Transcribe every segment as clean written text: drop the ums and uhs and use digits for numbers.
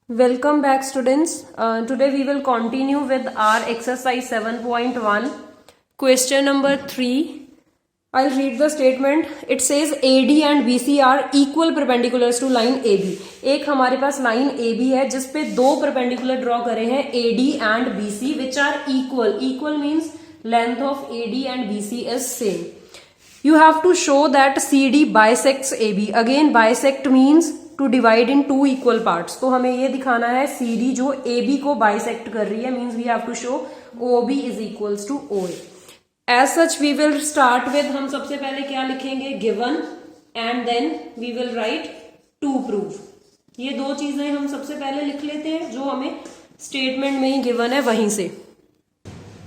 Welcome back, students. Today we will continue with our exercise 7.1. Question number 3. I'll read the statement. It says AD and BC are equal perpendiculars to line AB. एक हमारे पास line AB है जिसपे दो perpendicular draw करे हैं AD and BC which are equal. Equal means length of AD and BC is same. You have to show that CD bisects AB. Again, bisect means to divide into equal parts. तो हमें ये दिखाना है CD जो AB को bisect कर रही है, means we have to show OB is equals to OA. As such we will start with, हम सबसे पहले क्या लिखेंगे, given, and then we will write to prove. ये दो चीजें हम सबसे पहले लिख लेते हैं जो हमें स्टेटमेंट में ही गिवन है वहीं से.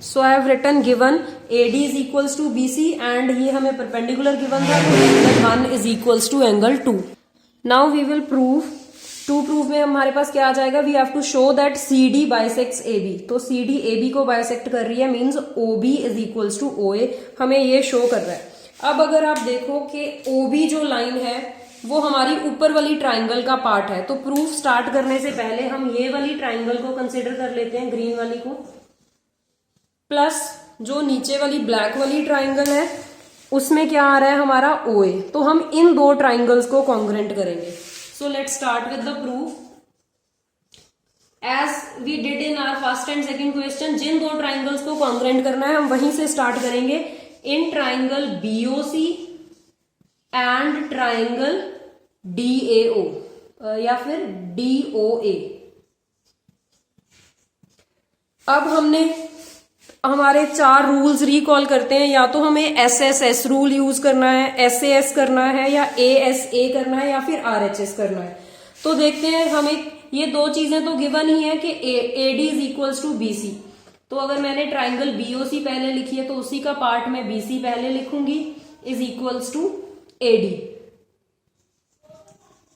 So I have written given AD is equals to BC and ये हमें परपेंडिकुलर गिवन था, तो angle 1 is equals to angle 2. Now we will prove. To prove में हमारे पास क्या आ जाएगा, we have to show that CD bisects AB. तो CD AB को बाइसेक्ट कर रही है, means OB is equals to OA. हमें ये शो कर रहा है. अब अगर आप देखो कि OB जो लाइन है वो हमारी ऊपर वाली ट्राइंगल का पार्ट है, तो प्रूफ स्टार्ट करने से पहले हम ये वाली ट्राइंगल को कंसिडर कर लेते हैं, ग्रीन वाली को, प्लस जो नीचे वाली ब्लैक वाली ट्राइंगल है उसमें क्या आ रहा है हमारा OA. तो हम इन दो ट्राइंगल्स को कॉन्ग्रेंट करेंगे. So let's start with the proof. As we did in our first and second question, जिन दो ट्राइंगल्स को कॉन्ग्रेंट करना है हम वहीं से स्टार्ट करेंगे. In triangle BOC and triangle DAO या फिर DOA. अब हमने हमारे 4 रूल्स रिकॉल करते हैं. या तो हमें SSS रूल यूज करना है, SAS करना है, या ASA करना है, या फिर RHS करना है. तो देखते हैं, हमें ये दो चीजें तो गिवन ही है कि AD is equals to BC. तो अगर मैंने ट्राइंगल BOC पहले लिखी है तो उसी का पार्ट में BC पहले लिखूंगी, is equals to AD.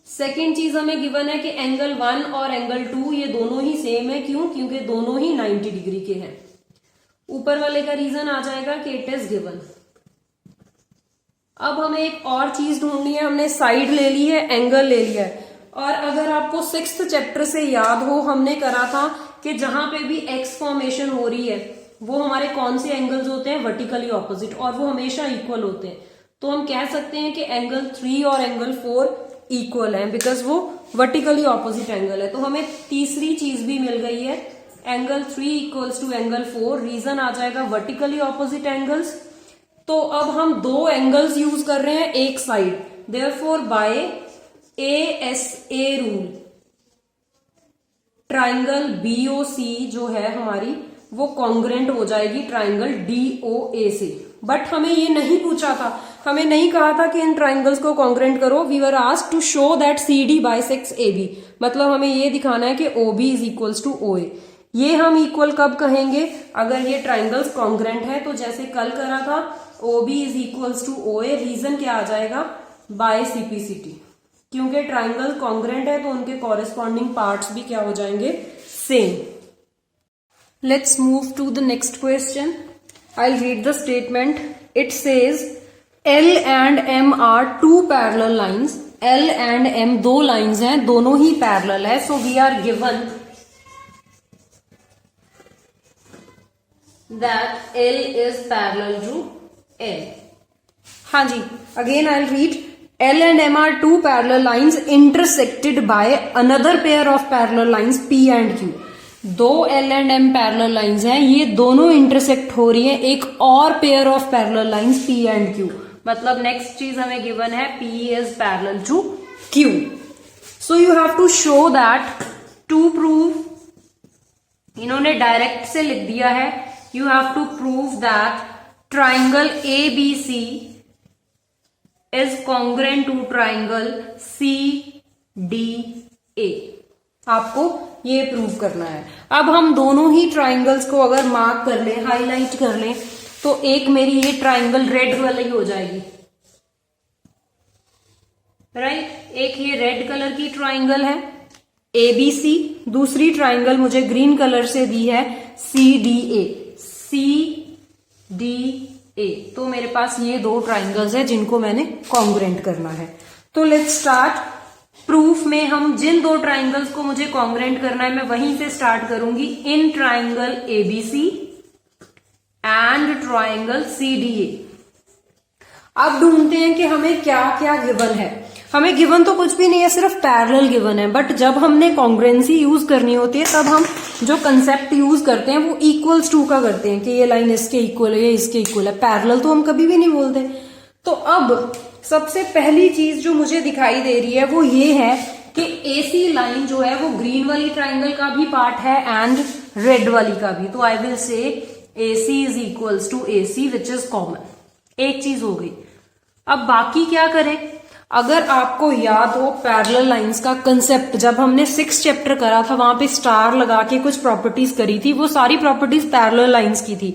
Second चीज हमें गिवन है कि एंगल 1 और एंगल 2 ये दोनों ही सेम है. क्यों? क्योंकि दोनों ही 90 डिग्री के हैं. ऊपर वाले का रीजन आ जाएगा कि इट इज गिवन. अब हमें एक और चीज ढूंढनी है. हमने साइड ले ली है, एंगल ले लिया है. और अगर आपको 6th चैप्टर से याद हो, हमने करा था कि जहां पे भी एक्स फॉर्मेशन हो रही है वो हमारे कौन से एंगल्स होते हैं, वर्टिकली ऑपोजिट, और वो हमेशा इक्वल होते हैं. तो हम कह सकते हैं कि एंगल 3 और एंगल 4 इक्वल है, बिकॉज वो वर्टिकली ऑपोजिट एंगल है. तो हमें तीसरी चीज भी मिल गई है, angle 3 equals to angle 4. Reason आ जाएगा वर्टिकली ऑपोजिट एंगल्स. तो अब हम दो एंगल्स यूज कर रहे हैं एक side, therefore by ASA rule triangle BOC जो है हमारी वो कॉन्ग्रेंट हो जाएगी ट्राइंगल DOA से. बट हमें ये नहीं पूछा था, हमें नहीं कहा था कि इन ट्राइंगल्स को कॉन्ग्रेंट करो. We were asked to show that CD bisects AB. मतलब हमें ये दिखाना है कि OB is equals to OA. ये हम इक्वल कब कहेंगे, अगर ये ट्राइंगल्स कॉन्ग्रेंट है. तो जैसे कल करा था, OB is equals to OA. Reason क्या आ जाएगा, बाय CPCT. क्योंकि ट्राइंगल कॉन्ग्रेंट है तो उनके कॉरेस्पॉन्डिंग पार्ट्स भी क्या हो जाएंगे, same. Let's move to the next question. I read the statement. It says L and M are two parallel lines. L and M दो लाइन्स हैं, दोनों ही पैरेलल है. So we are given that L is parallel to M. हाँ जी, again I'll read. L and M are two parallel lines intersected by another pair of parallel lines P and Q. दो L and M parallel lines हैं, ये दोनों intersect हो रही हैं एक और pair of parallel lines P and Q. मतलब next चीज हमें given है P is parallel to Q. So you have to show that to prove, इन्होंने डायरेक्ट से लिख दिया है, you have to prove that triangle ABC is congruent to triangle CDA. आपको ये प्रूव करना है. अब हम दोनों ही ट्राइंगल्स को अगर मार्क कर लें, हाईलाइट कर लें, तो एक मेरी ये ट्राइंगल रेड वाली हो जाएगी, राइट. एक ये रेड कलर की ट्राइंगल है ABC. दूसरी ट्राइंगल मुझे ग्रीन कलर से दी है CDA. CDA. तो मेरे पास ये दो ट्राइंगल्स है जिनको मैंने कॉन्ग्रेंट करना है. तो लेट्स स्टार्ट. प्रूफ में हम जिन दो ट्राइंगल्स को मुझे कॉन्ग्रेंट करना है मैं वहीं से स्टार्ट करूंगी, in triangle ABC and triangle CDA. अब ढूंढते हैं कि हमें क्या क्या गिवन है। हमें गिवन तो कुछ भी नहीं है, सिर्फ पैरेलल गिवन है, बट जब हमने कॉन्ग्रेंसी यूज करनी होती है तब हम जो कंसेप्ट यूज करते हैं वो इक्वल्स टू का करते हैं कि ये लाइन इसके इक्वल है, ये इसके इक्वल है। पैरेलल तो हम कभी भी नहीं बोलते। तो अब सबसे पहली चीज जो मुझे दिखाई दे रही है वो ये है कि एसी लाइन जो है वो ग्रीन वाली ट्राइंगल का भी पार्ट है एंड रेड वाली का भी। तो I will say AC is equals to AC which is common. एक चीज हो गई। अब बाकी क्या करें? अगर आपको याद हो पैरेलल लाइंस का कंसेप्ट, जब हमने 6th चैप्टर करा था वहां पे स्टार लगा के कुछ प्रॉपर्टीज करी थी, वो सारी प्रॉपर्टीज पैरेलल लाइंस की थी।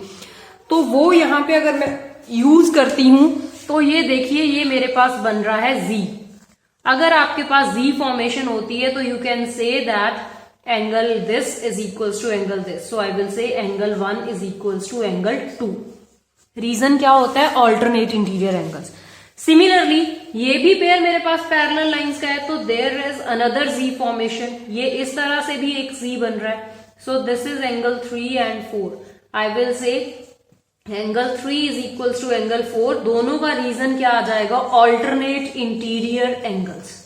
तो वो यहां पे अगर मैं यूज करती हूं तो ये देखिए, ये मेरे पास बन रहा है Z। अगर आपके पास Z फॉर्मेशन होती है तो you can say that angle this is equals to angle this. So I will say angle 1 is equals to angle 2। Reason क्या होता है? Alternate interior angles. सिमिलरली ये भी पेयर मेरे पास पैरेलल लाइंस का है तो there is another Z formation. ये इस तरह से भी एक Z बन रहा है। So this is angle 3 and 4। I will say angle 3 is equals to angle 4। दोनों का रीजन क्या आ जाएगा? Alternate interior angles.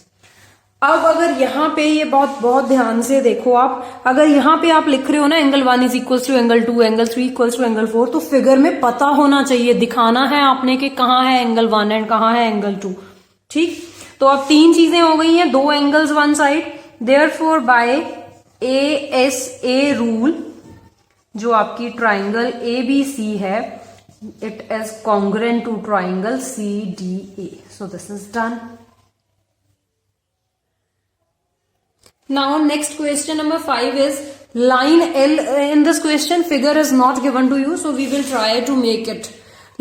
अब अगर यहां पे ये बहुत ध्यान से देखो आप, अगर यहां पे आप लिख रहे हो ना angle 1 is equals to angle 2, angle 3 equals to angle 4, तो फिगर में पता होना चाहिए, दिखाना है आपने कि कहाँ है एंगल 1 एंड कहाँ है एंगल 2। ठीक, तो अब तीन चीजें हो गई हैं, दो angles one side. Therefore by ASA rule जो आपकी ट्राइंगल ABC है, it is congruent to triangle CDA। So this is done. Now next question number 5 is line L. In this question figure is not given to you, so we will try to make it.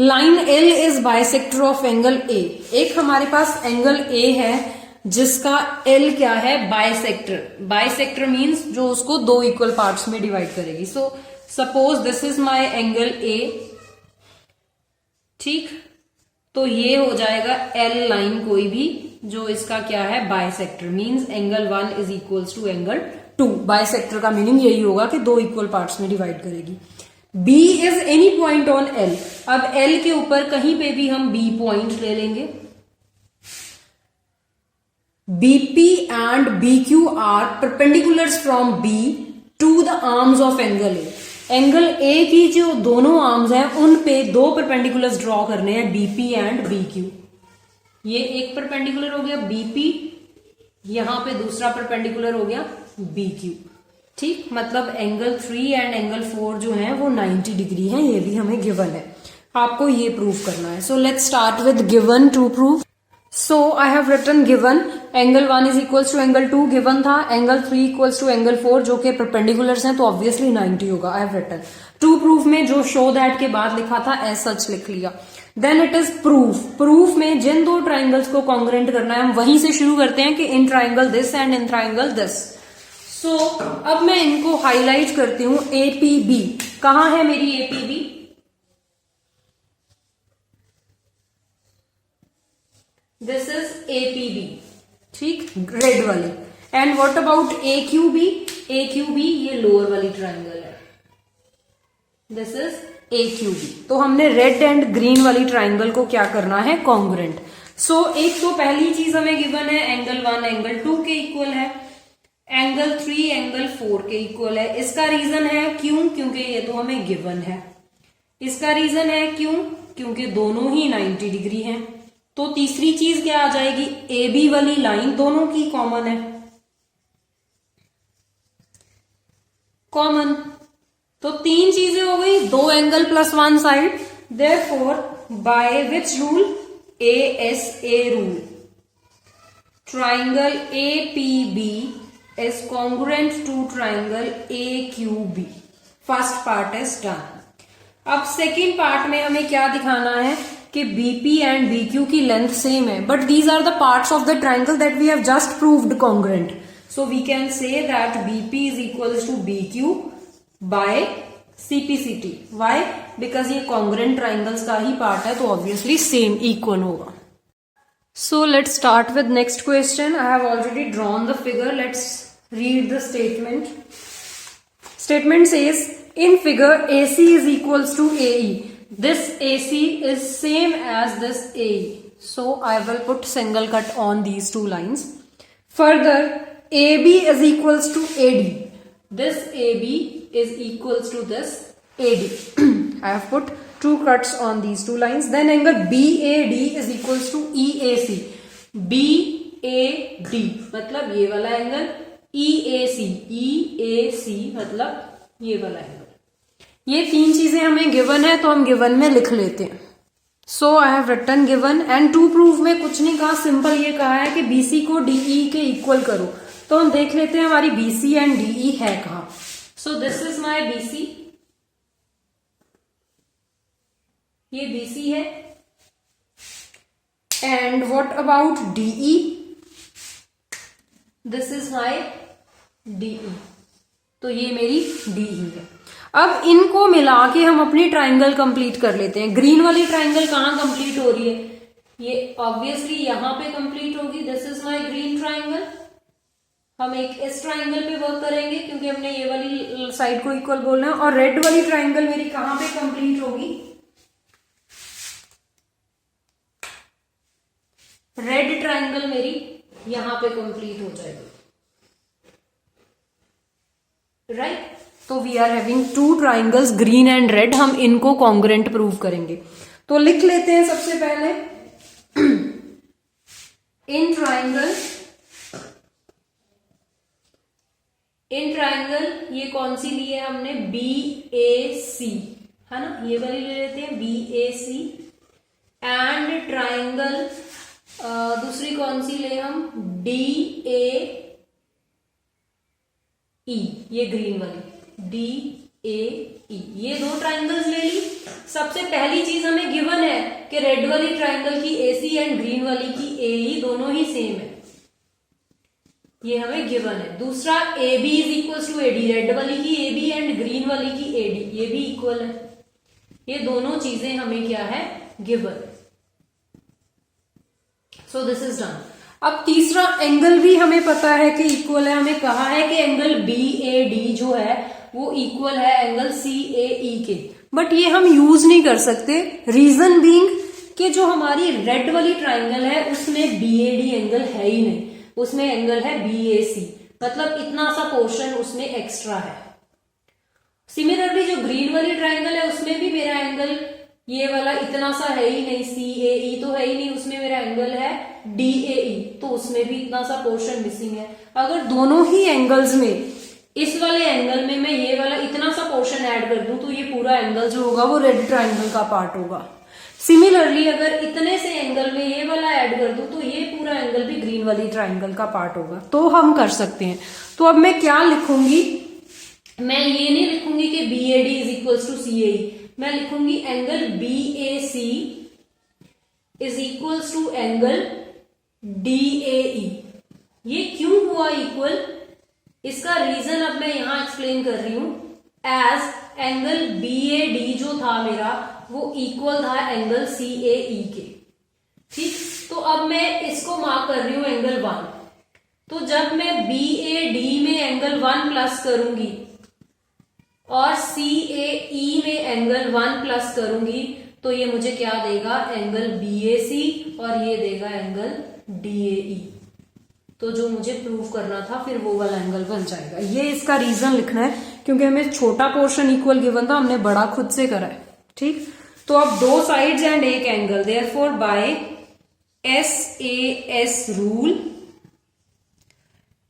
Line L is bisector of angle A. एक हमारे पास angle A है जिसका L क्या है? Bisector. Bisector means जो उसको दो equal parts में डिवाइड करेगी। So suppose this is my angle A। ठीक, तो ये हो जाएगा L लाइन कोई भी जो इसका क्या है? Bisector. Means angle 1 is equals to angle 2। Bisector का मीनिंग यही होगा कि दो इक्वल पार्ट्स में डिवाइड करेगी। B is any point on L। अब L के ऊपर कहीं पे भी हम B पॉइंट ले लेंगे। BP and BQ are perpendiculars from B to the arms of angle A। Angle A की जो दोनों आर्म्स हैं उन पे दो परपेंडिकुलर्स ड्रॉ करने हैं, BP एंड BQ। ये एक परपेंडिकुलर हो गया BP, यहां पे दूसरा परपेंडिकुलर हो गया BQ। ठीक, मतलब एंगल 3 एंड एंगल 4 जो है वो 90 डिग्री है। ये भी हमें गिवन है, आपको ये प्रूव करना है। So let's start with given to prove. So I have written given angle 1 is equals to angle 2 given था, एंगल 3 इक्वल्स टू एंगल 4 जो कि परपेंडिकुलर्स हैं तो ऑब्वियसली 90 होगा। I have written to proof में जो शो दैट के बाद लिखा था एज सच लिख लिया। Then it is proof. Proof में जिन दो ट्राइंगल्स को कॉन्ग्रेंट करना है हम वहीं से शुरू करते हैं कि in triangle this and in triangle this. So अब मैं इनको हाईलाइट करती हूं। APB कहां है मेरी APB? This is APB। ठीक, रेड वाली। And what about AQB? AQB ये लोअर वाली ट्राइंगल है। This is AQB। तो हमने रेड एंड ग्रीन वाली ट्राइंगल को क्या करना है? कॉन्ग्रेंट। सो एक तो पहली चीज हमें गिवन है एंगल 1 एंगल 2 के इक्वल है, एंगल 3 एंगल 4 के इक्वल है। इसका रीजन है क्यों? क्योंकि ये तो हमें गिवन है। इसका रीजन है क्यों? क्योंकि दोनों ही 90 डिग्री हैं। तो तीसरी चीज क्या आ जाएगी? AB वाली लाइन दोनों की कॉमन है, कॉमन। तो तीन चीजें हो गई, दो angle plus one side. Therefore by which rule? ASA rule, triangle APB is congruent to triangle AQB। First part is done. अब सेकेंड पार्ट में हमें क्या दिखाना है कि BP एंड BQ की लेंथ सेम है, but these are the parts of the triangle that we have just proved congruent. So we can say that BP is equals to BQ by CPCT। Why? Because ये congruent triangles का ही part है तो obviously same equal होगा। So let's start with next question. I have already drawn the figure. Let's read the statement. Statement says in figure AC is equals to AE. This AC is same as this AE. So I will put single cut on these two lines. Further, AB is equals to AD. This AB is equals to this AD. I have put two cuts on these two lines. Then angle BAD is equals to EAC. BAD मतलब ये वाला angle, EAC मतलब ये वाला angle. ये तीन चीजें हमें गिवन है तो हम गिवन में लिख लेते हैं। So I have written given and to prove में कुछ नहीं कहा, सिंपल ये कहा है कि BC को DE के इक्वल करो। तो हम देख लेते हैं हमारी BC एंड DE है कहाँ। सो दिस इज माई BC, ये BC है। And what about DE? This is my DE, तो ये मेरी DE है। अब इनको मिला के हम अपनी ट्राइंगल कंप्लीट कर लेते हैं। ग्रीन वाली ट्राइंगल कहाँ कंप्लीट हो रही है? ये ऑब्वियसली यहां पे कंप्लीट होगी। This is my green triangle. हम एक इस ट्राइंगल पे वर्क करेंगे क्योंकि हमने ये वाली साइड को इक्वल बोलना है। और रेड वाली ट्राइंगल मेरी कहां पे कंप्लीट होगी? रेड ट्राइंगल मेरी यहां पे कंप्लीट हो जाएगी, राइट? तो we are having two triangles green and red. हम इनको कॉन्ग्रेंट प्रूव करेंगे। तो लिख लेते हैं सबसे पहले इन ट्राइंगल ये कौन सी ली है हमने? BAC है ना, ये वाली ले लेते हैं BAC। एंड ट्राइंगल दूसरी कौन सी ले हम? DAE, ये ग्रीन वाली DAE। ये दो ट्राइंगल्स ले ली। सबसे पहली चीज हमें गिवन है कि रेड वाली ट्राइंगल की AC एंड ग्रीन वाली की AE दोनों ही सेम है, ये हमें गिवन है। दूसरा AB is equal to AD, red वाली की AB एंड ग्रीन वाली की AD, ये भी इक्वल है। ये दोनों चीजें हमें क्या है? Given. So this is done. अब तीसरा एंगल भी हमें पता है कि इक्वल है। हमें कहा है कि एंगल BAD जो है वो इक्वल है एंगल CAE के, बट ये हम यूज नहीं कर सकते। रीजन बीइंग कि जो हमारी रेड वाली ट्राइंगल है उसमें BAD एंगल है ही नहीं, उसमें एंगल है BAC, मतलब इतना सा पोर्शन उसमें एक्स्ट्रा है। सिमिलरली जो ग्रीन वाली ट्राइंगल है उसमें भी मेरा एंगल ये वाला इतना सा है ही नहीं, CAE तो है ही नहीं, उसमें मेरा एंगल है DAE, तो उसमें भी इतना सा पोर्शन मिसिंग है। अगर दोनों ही एंगल्स में इस वाले एंगल में मैं ये वाला इतना सा पोर्शन ऐड कर दूं तो ये पूरा एंगल जो होगा वो रेड ट्राइंगल का पार्ट होगा। सिमिलरली अगर इतने से एंगल में ये वाला ऐड कर दूं तो ये पूरा एंगल भी ग्रीन वाली ट्राइंगल का पार्ट होगा। तो हम कर सकते हैं। तो अब मैं क्या लिखूंगी? मैं ये नहीं लिखूंगी कि BAD is equal to CAE, मैं लिखूंगी angle BAC is equal to angle DAE। ये क्यों हुआ इक्वल? इसका रीजन अब मैं यहां एक्सप्लेन कर रही हूं। एज एंगल BAD जो था मेरा वो इक्वल था एंगल CAE के, ठीक? तो अब मैं इसको मार्क कर रही हूं एंगल 1। तो जब मैं BAD में एंगल 1 प्लस करूंगी और CAE में एंगल 1 प्लस करूंगी तो ये मुझे क्या देगा? एंगल BAC, और ये देगा एंगल DAE। तो जो मुझे प्रूव करना था फिर वो वाला एंगल बन जाएगा। ये इसका रीजन लिखना है क्योंकि हमें छोटा पोर्शन इक्वल गिवन था, हमने बड़ा खुद से करा है, ठीक? तो अब दो साइड्स एंड एक angle, therefore by SAS rule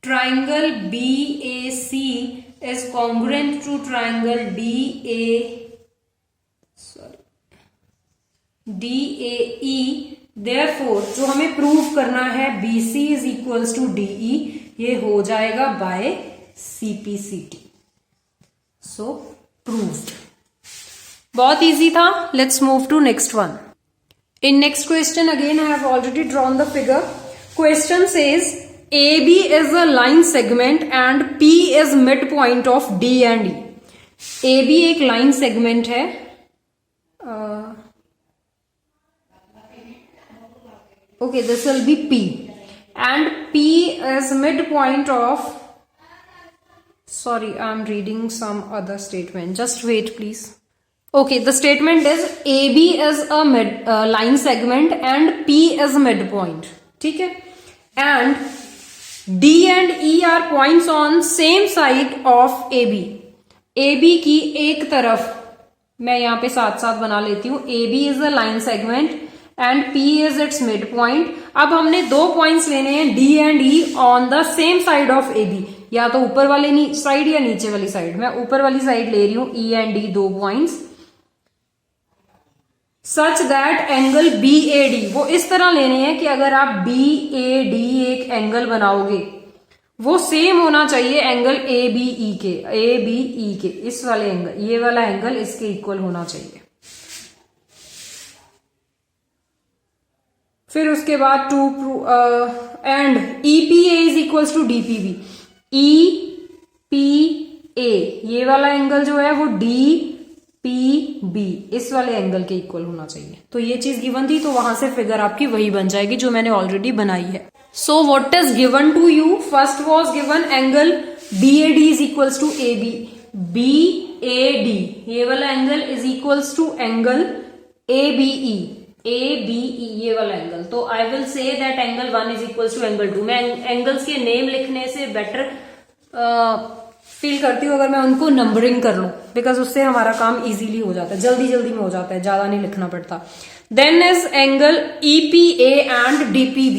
triangle BAC is congruent to triangle DAE, therefore जो हमें प्रूव करना है BC is equals to DE, ये हो जाएगा बाय CPCT। So proved. बहुत इजी था। Let's move to next one. In next question again I have already drawn the figure. Question says AB is a line segment and P is midpoint of D and E. AB एक line segment है, okay, this will be P, and P is midpoint of, sorry, I'm reading some other statement, just wait please. Okay, the statement is AB is a line segment and P is midpoint, ठीक है, and D and E are points on same side of AB. AB की एक तरफ मैं यहाँ पे साथ साथ बना लेती हूँ, AB is a line segment and P is its midpoint. अब हमने दो पॉइंट्स लेने हैं D and E on the same side of AB, या तो ऊपर वाले साइड या नीचे वाली साइड. मैं ऊपर वाली साइड ले रही हूं E and D दो points, such that angle BAD वो इस तरह लेने हैं कि अगर आप BAD एक एंगल बनाओगे वो सेम होना चाहिए एंगल ABE के, इस वाले एंगल, ये वाला एंगल इसके इक्वल होना चाहिए. फिर उसके बाद and EPA is equals to DPB. EPA ये वाला एंगल जो है वो DPB इस वाले एंगल के इक्वल होना चाहिए. तो ये चीज गिवन थी, तो वहां से फिगर आपकी वही बन जाएगी जो मैंने ऑलरेडी बनाई है. So what is given to you? First was given angle BAD is equals to AB. BAD ये वाला angle is equals to angle ABE ये वाला एंगल. तो I will say that angle 1 is equals to angle 2. मैं angles के name लिखने से better feel करती हूँ अगर मैं उनको नंबरिंग कर लूं, बिकॉज उससे हमारा काम इजीली हो जाता है, जल्दी जल्दी में हो जाता है, ज्यादा नहीं लिखना पड़ता. Then is angle EPA and DPB.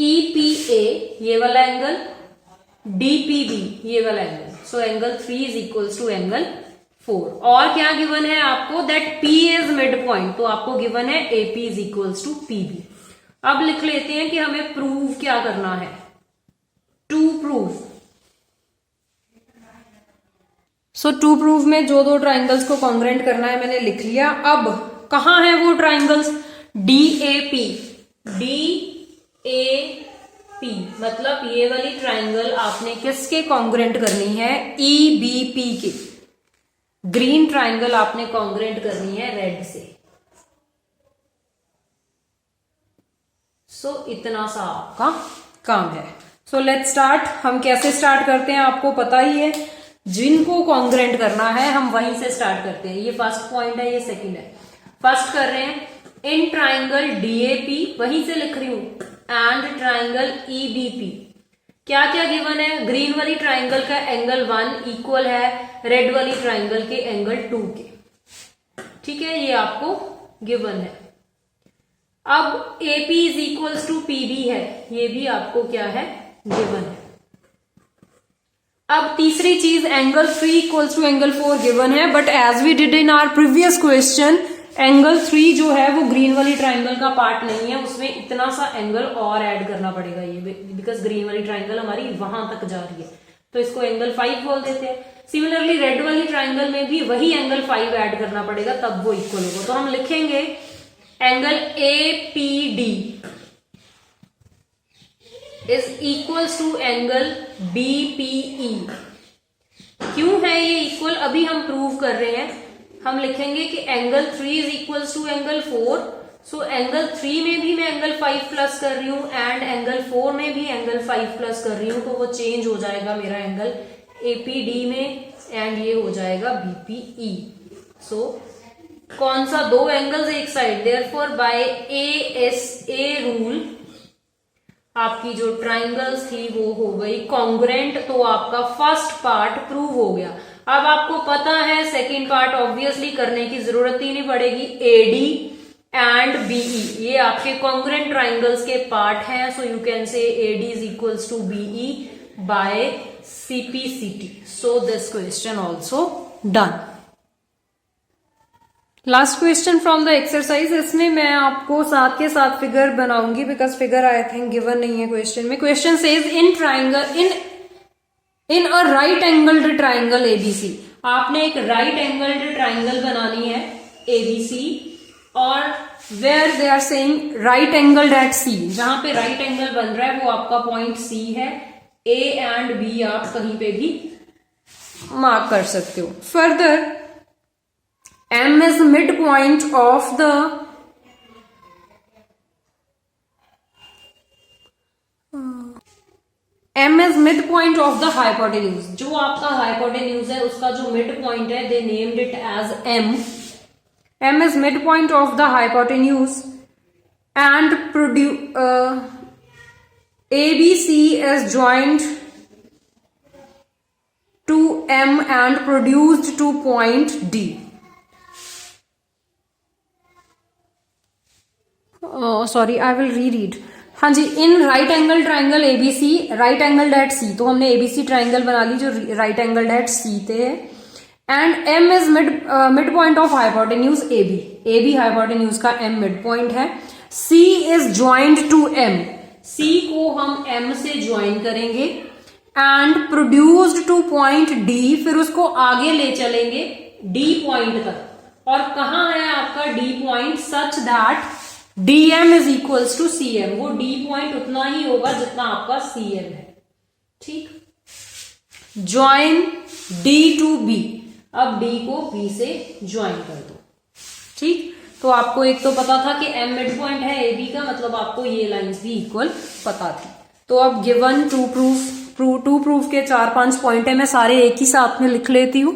EPA ये वाला एंगल, DPB ये वाला angle. So angle 3 is equals to angle 4. और क्या गिवन है आपको? That P is mid point. तो आपको गिवन है AP is equals to PB. अब लिख लेते हैं कि हमें प्रूव क्या करना है. To prove, so to prove में जो दो ट्राइंगल्स को कॉन्ग्रेंट करना है मैंने लिख लिया. अब कहां है वो ट्राइंगल्स? DAP मतलब ये वाली ट्राइंगल आपने किसके कॉन्ग्रेंट करनी है? EBP के. ग्रीन ट्राइंगल आपने कॉन्ग्रेंट करनी है रेड से. सो इतना सा आपका काम है. So let's start. हम कैसे स्टार्ट करते हैं आपको पता ही है. जिनको कॉन्ग्रेंट करना है हम वहीं से स्टार्ट करते हैं. ये फर्स्ट पॉइंट है, ये सेकंड है. फर्स्ट कर रहे हैं इन ट्राइंगल DAP, वहीं से लिख रही हूं, एंड ट्राइंगल EBP. क्या क्या गिवन है? ग्रीन वाली ट्राइंगल का एंगल 1 इक्वल है रेड वाली ट्राइंगल के एंगल 2 के. ठीक है, ये आपको गिवन है. अब AP is equals to PB है, ये भी आपको क्या है? गिवन है. अब तीसरी चीज angle 3 equals to angle 4 given है, but as we did in our previous question angle 3 जो है वो ग्रीन वाली ट्राइंगल का पार्ट नहीं है, उसमें इतना सा एंगल और ऐड करना पड़ेगा ये, बिकॉज ग्रीन वाली ट्राइंगल हमारी वहां तक जा रही है, तो इसको एंगल 5 बोल देते हैं. सिमिलरली रेड वाली ट्राइंगल में भी वही एंगल 5 ऐड करना पड़ेगा, तब वो इक्वल होगा. तो हम लिखेंगे angle APD is equals to angle BPE. क्यों है ये इक्वल? अभी हम प्रूव कर रहे हैं. हम लिखेंगे कि angle 3 is equals to angle 4. So angle 3 में भी मैं एंगल 5 प्लस कर रही हूं एंड एंगल 4 में भी एंगल 5 प्लस कर रही हूं, तो वो चेंज हो जाएगा मेरा एंगल APD में एंड ये हो जाएगा BPE. सो कौन सा? दो एंगल्स एक side. Therefore by ASA rule आपकी जो ट्राइंगल्स थी वो हो गई कॉन्ग्रेंट. तो आपका फर्स्ट पार्ट प्रूव हो गया. अब आपको पता है सेकंड पार्ट ऑब्वियसली करने की जरूरत ही नहीं पड़ेगी. AD एंड BE ये आपके कॉन्ग्रेंट ट्राइंगल्स के पार्ट हैं. So you can say AD is equals to BE by CPCT. So this question also done. Last question from the exercise. इसमें मैं आपको साथ के साथ फिगर बनाऊंगी, because figure I think given नहीं है क्वेश्चन में. Question says in triangle in a right angled triangle ABC. आपने एक राइट एंगल्ड ट्राइंगल बनानी है ABC, और where they are saying right angled at C. जहां पे राइट एंगल बन रहा है वो आपका पॉइंट C है. A एंड B आप कहीं पे भी मार्क कर सकते हो. Further M is midpoint of the M is midpoint of the hypotenuse. जो आपका hypotenuse है उसका जो midpoint है, they named it as M. M is midpoint of the hypotenuse and ABC is joined to M and produced to point D. Sorry, I will reread. हाँ जी, in right angle triangle ABC right angle at C, तो हमने ABC triangle बना ली जो right angle at C थे, and M is mid point of hypotenuse AB. AB hypotenuse का M mid point है. C is joined to M, C को हम M से ज्वाइन करेंगे and produced to point D, फिर उसको आगे ले चलेंगे डी पॉइंट तक. और कहाँ है आपका D point? Such that dm is equals to cm. वो d पॉइंट उतना ही होगा जितना आपका cm है. ठीक, ज्वाइन d टू b. अब d को b से ज्वाइन कर दो. ठीक, तो आपको एक तो पता था कि m मिड पॉइंट है ab का, मतलब आपको ये लाइंस भी इक्वल पता थी. तो अब गिवन टू प्रूफ के 4-5 पॉइंट है, मैं सारे एक ही साथ में लिख लेती हूं.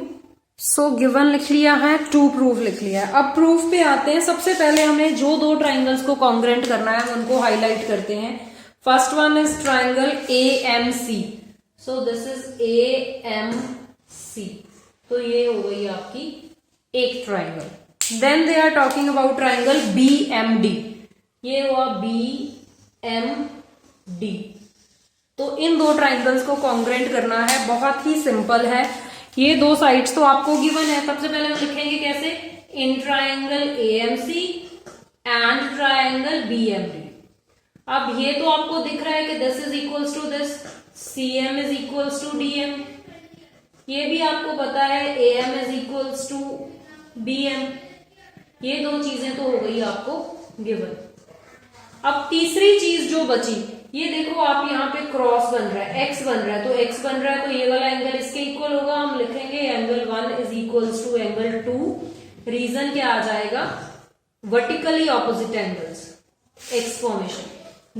सो गिवन लिख लिया है, टू प्रूफ लिख लिया है. अब प्रूफ पे आते हैं. सबसे पहले हमें जो दो ट्राइंगल्स को कॉन्ग्रेंट करना है उनको हाईलाइट करते हैं. First one is triangle AMC. So this is AMC. तो ये हो गई आपकी एक triangle. Then they are talking about triangle BMD. ये हुआ BMD. तो इन दो ट्राइंगल्स को कॉन्ग्रेंट करना है, बहुत ही सिंपल है. ये दो साइड्स तो आपको गिवन है. सबसे पहले हम लिखेंगे कैसे? In triangle AMC and triangle BMD. अब ये तो आपको दिख रहा है कि this is equals to this, CM is equals to DM. ये भी आपको पता है AM is equals to BM. ये दो चीजें तो हो गई आपको गिवन. अब तीसरी चीज जो बची, ये देखो आप यहाँ पे क्रॉस बन रहा है, x बन रहा है, तो x बन रहा है तो ये वाला एंगल इसके इक्वल होगा. हम लिखेंगे angle 1 is equals to angle 2. Reason क्या आ जाएगा? Vertically opposite angles, X formation.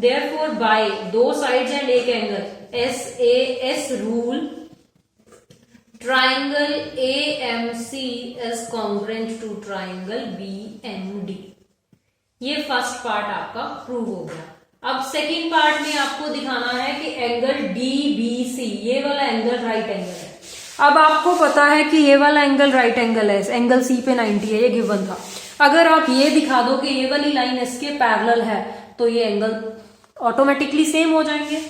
Therefore by दो साइड्स एंड एक angle, SAS rule, triangle AMC is congruent to triangle BMD. ये फर्स्ट पार्ट आपका प्रूव हो गया. अब सेकेंड पार्ट में आपको दिखाना है कि एंगल DBC, ये वाला एंगल राइट एंगल है. अब आपको पता है कि ये वाला एंगल राइट एंगल है, एंगल C पे 90 है, ये गिवन था. अगर आप ये दिखा दो कि ये वाली लाइन इसके पैरेलल है तो ये एंगल ऑटोमेटिकली सेम हो जाएंगे.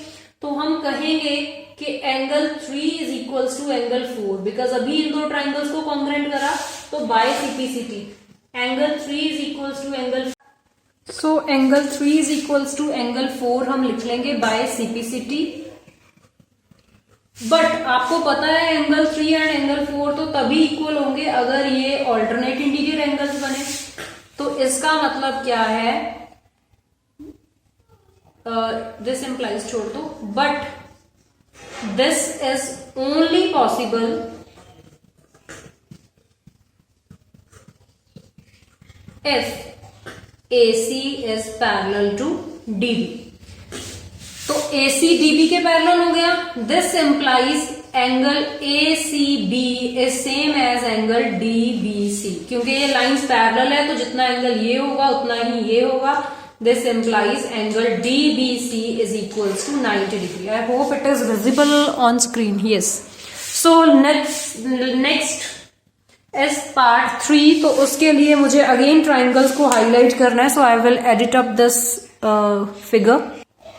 तो हम कहेंगे कि angle 3 is equals to angle 4, because अभी इन दो ट्राइंगल्स को कॉन्ग्रेंट करा, तो by CPCT angle 3 is equals to angle. So angle 3 is equals to angle 4 हम लिख लेंगे बाय CPCT. बट आपको पता है एंगल 3 एंड एंगल 4 तो तभी इक्वल होंगे अगर ये ऑल्टरनेट इंटीरियर एंगल्स बने. तो इसका मतलब क्या है? दिस इंप्लाइज छोड़ दो, but this is only possible if AC is parallel to DB. तो AC DB के पैरेलल हो गया. This implies angle ACB is same as angle DBC. क्योंकि ये लाइंस पैरेलल है तो जितना एंगल ये होगा उतना ही ये होगा. This implies angle DBC is equals to 90 degree. I hope it is visible on screen. Yes. So next is part 3, तो उसके लिए मुझे अगेन ट्राइंगल्स को हाईलाइट करना है. So I will edit up this figure.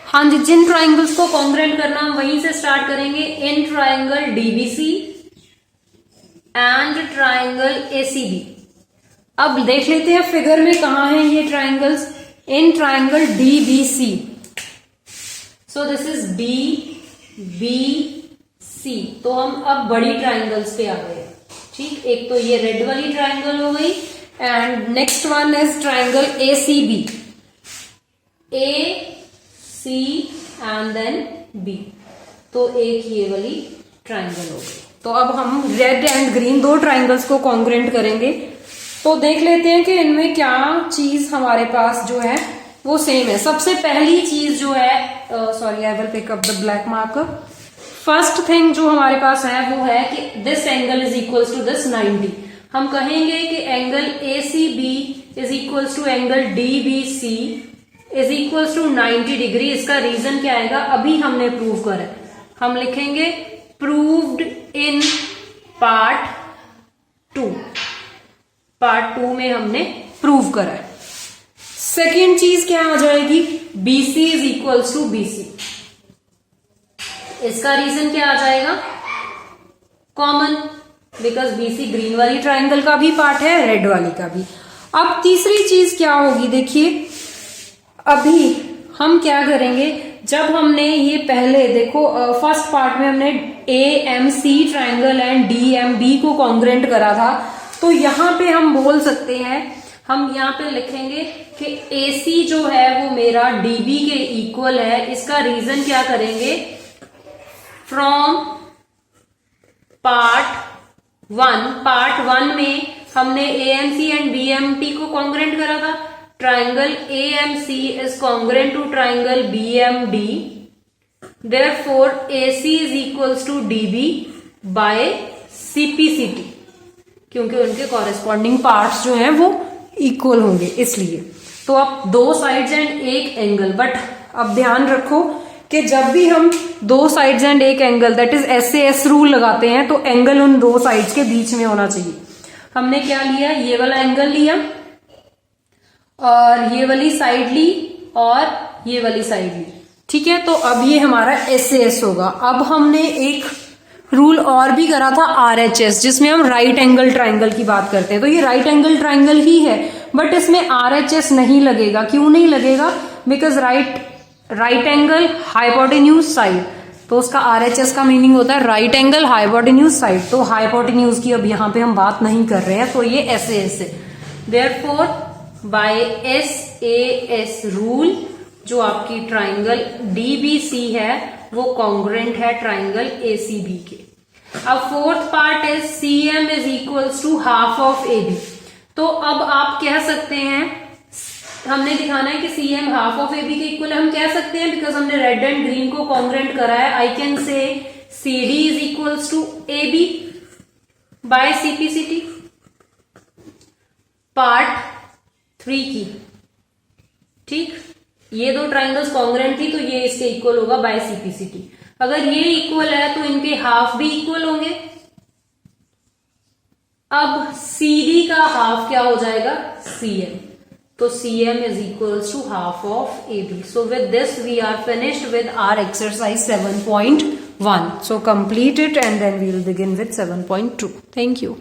हाँ जी, जिन ट्राइंगल्स को कॉन्ग्रेंट करना हम वहीं से स्टार्ट करेंगे. In triangle DBC and triangle ACB. अब देख लेते हैं फिगर में कहाँ हैं ये triangles. In triangle DBC, so this is BBC. तो हम अब बड़ी ट्राइंगल्स पे आ गए. ठीक, एक तो ये रेड वाली ट्राइंगल हो गई and next one is triangle ACB. AC and then B. तो एक ये वाली ट्राइंगल हो गई. तो अब हम रेड एंड ग्रीन दो ट्राइंगल्स को कॉन्ग्रेंट करेंगे. तो देख लेते हैं कि इनमें क्या चीज हमारे पास जो है वो सेम है। सबसे पहली चीज जो है, sorry I will pick up the black marker. First thing जो हमारे पास है वो है कि this angle is equals to this 90। हम कहेंगे कि angle ACB is equals to angle DBC is equals to 90 degree. इसका रीजन क्या आएगा, अभी हमने प्रूव करा है, हम लिखेंगे प्रूव्ड इन पार्ट 2। पार्ट 2 में हमने प्रूव करा है। सेकेंड चीज क्या आ जाएगी, BC is equals to BC। इसका रीजन क्या आ जाएगा, कॉमन, बिकॉज BC ग्रीन वाली ट्राइंगल का भी पार्ट है, रेड वाली का भी। अब तीसरी चीज क्या होगी, देखिए अभी हम क्या करेंगे, जब हमने ये पहले देखो फर्स्ट पार्ट में हमने AMC ट्राइंगल एंड DMB को कॉन्ग्रेंट करा था, तो यहां पे हम बोल सकते हैं, हम यहाँ पे लिखेंगे कि AC जो है वो मेरा DB के इक्वल है। इसका रीजन क्या करेंगे, फ्रॉम पार्ट 1 में हमने AMC एंड BMP को कॉन्ग्रेंट करा था। Triangle AMC is congruent to triangle BMD, therefore AC is equals to DB by CPCT, क्योंकि उनके कॉरेस्पॉन्डिंग पार्ट्स जो हैं वो इक्वल होंगे इसलिए। तो अब दो साइड्स एंड एक एंगल, बट अब ध्यान रखो कि जब भी हम दो साइड्स एंड एक angle that is SAS rule लगाते हैं तो एंगल उन दो साइड्स के बीच में होना चाहिए। हमने क्या लिया, ये वाला एंगल लिया और ये वाली साइड ली और ये वाली साइड ली, ठीक है। तो अब ये हमारा SAS होगा। अब हमने एक रूल और भी करा था RHS, जिसमें हम राइट एंगल ट्राइंगल की बात करते हैं। तो ये राइट एंगल ट्राइंगल ही है, बट इसमें RHS नहीं लगेगा। क्यों नहीं लगेगा, because right angle hypotenuse side, तो उसका RHS का मीनिंग होता है राइट एंगल हाइपोटेन्यूज साइड। तो हाइपोटेन्यूज की अब यहाँ पे हम बात नहीं कर रहे हैं, तो ये SAS है। देयरफॉर बाय SAS रूल जो आपकी ट्राइंगल DBC है वो कॉन्ग्रेंट है ट्राइंगल ACB के। अब fourth part is CM is equals to half of AB। तो अब आप कह सकते हैं, हमने दिखाना है कि CM हाफ ऑफ AB के इक्वल है, हम कह सकते हैं बिकॉज हमने रेड एंड ग्रीन को कॉन्ग्रेंट करा है। I can say CD is equals to AB by CPCT। Part 3 की, ठीक, ये दो ट्राइंगल्स कॉन्ग्रेंट थी तो ये इसके इक्वल होगा बाय CPCT। अगर ये इक्वल है तो इनके हाफ भी इक्वल होंगे। अब CD का हाफ क्या हो जाएगा, CM। तो CM is equals to half of AB. So with this we are finished with our exercise 7.1. So complete it and then we will begin with 7.2. Thank you.